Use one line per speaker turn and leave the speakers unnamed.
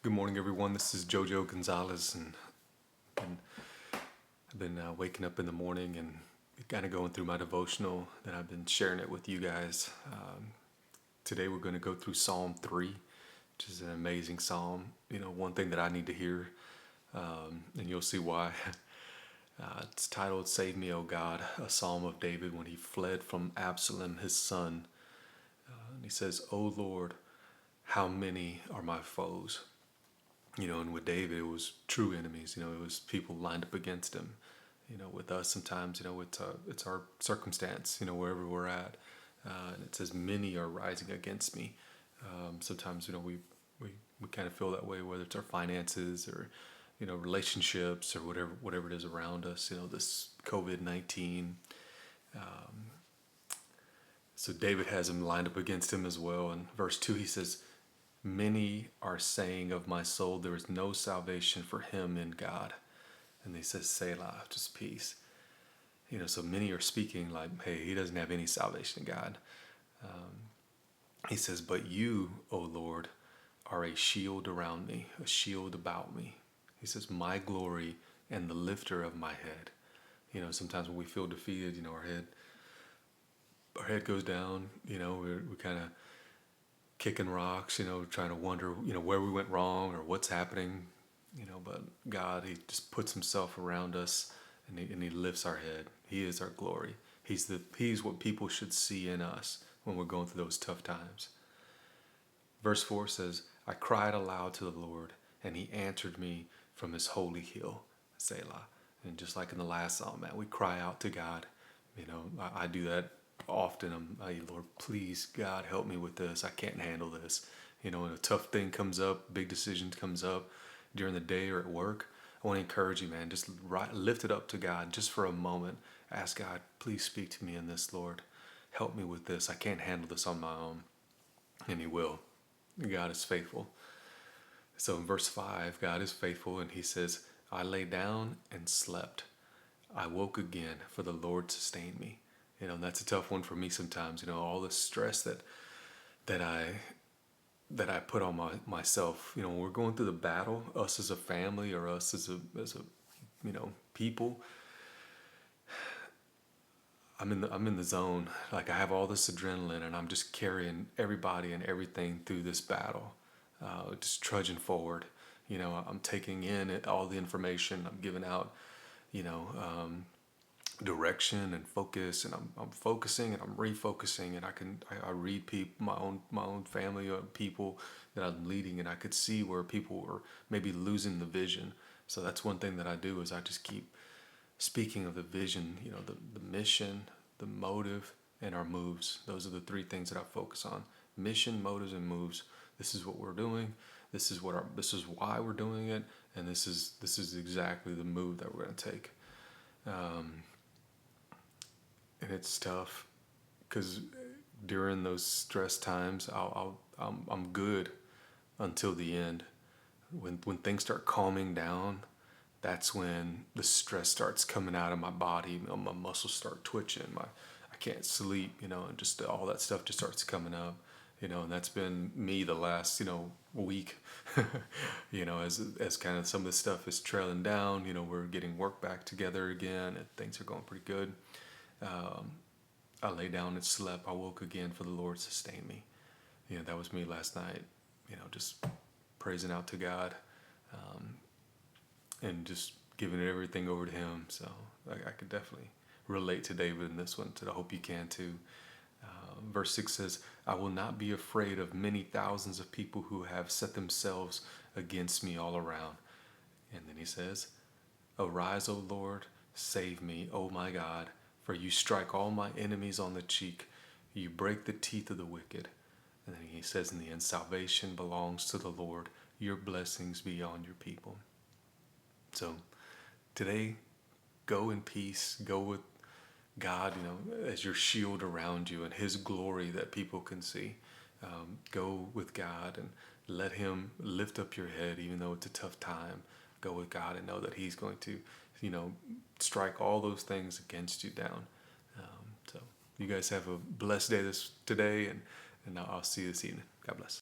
Good morning, everyone. This is Jojo Gonzalez, and I've been waking up in the morning and kind of going through my devotional that I've been sharing it with you guys. Today, we're going to go through Psalm 3, which is an amazing psalm. One thing that I need to hear, and you'll see why. It's titled "Save Me, O God," a psalm of David when he fled from Absalom, his son. And he says, "O Lord, how many are my foes?" And with David, it was true enemies. It was people lined up against him. With us, sometimes, it's our circumstance, wherever we're at. And it says, many are rising against me. Sometimes, we kind of feel that way, whether it's our finances or, relationships or whatever it is around us, this COVID-19. So David has him lined up against him as well. In verse 2, he says, "Many are saying of my soul, there is no salvation for him in God." And he says, "Selah," just peace. So many are speaking like, hey, he doesn't have any salvation in God. He says, "But you, O Lord, are a shield around me, a shield about me." He says, "My glory and the lifter of my head." Sometimes when we feel defeated, our head goes down, we kind of kicking rocks, trying to wonder, where we went wrong or what's happening, but God, he just puts himself around us and he lifts our head. He is our glory. He's what people should see in us when we're going through those tough times. Verse 4 says, "I cried aloud to the Lord, and he answered me from his holy hill, Selah." And just like in the last psalm, man, we cry out to God. I do that often. Hey, Lord, please, God, help me with this. I can't handle this. When a tough thing comes up, big decision comes up during the day or at work, I want to encourage you, man, just lift it up to God just for a moment. Ask God, please speak to me in this, Lord. Help me with this. I can't handle this on my own. And he will. God is faithful. So in verse 5, God is faithful, and he says, "I lay down and slept. I woke again, for the Lord sustained me." And that's a tough one for me sometimes. All the stress that I put on myself. When we're going through the battle, us as a family or us as a people, I'm in the zone. Like, I have all this adrenaline, and I'm just carrying everybody and everything through this battle, just trudging forward. I'm taking in all the information. I'm giving out, direction and focus, and I'm focusing and I'm refocusing, and I read people, my own family or people that I'm leading, and I could see where people were maybe losing the vision. So that's one thing that I do, is I just keep speaking of the vision, the mission, the motive, and our moves. Those are the three things that I focus on: mission, motives, and moves. This is what we're doing. This is why we're doing it, and this is exactly the move that we're going to take. And it's tough because during those stress times, I'm good until the end. When things start calming down, that's when the stress starts coming out of my body. My muscles start twitching. I can't sleep. And just all that stuff just starts coming up. And that's been me the last week. As kind of some of the stuff is trailing down. We're getting work back together again, and things are going pretty good. I lay down and slept. I woke again, for the Lord sustained me. That was me last night. Just praising out to God, and just giving everything over to Him. So I could definitely relate to David in this one. So I hope you can too. Verse 6 says, "I will not be afraid of many thousands of people who have set themselves against me all around." And then he says, "Arise, O Lord, save me, O my God. For you strike all my enemies on the cheek. You break the teeth of the wicked." And then he says in the end, "Salvation belongs to the Lord. Your blessings be on your people." So today, go in peace. Go with God, as your shield around you, and His glory that people can see. Go with God and let Him lift up your head, even though it's a tough time. Go with God and know that He's going to, strike all those things against you down. So you guys have a blessed day today, and I'll see you this evening. God bless.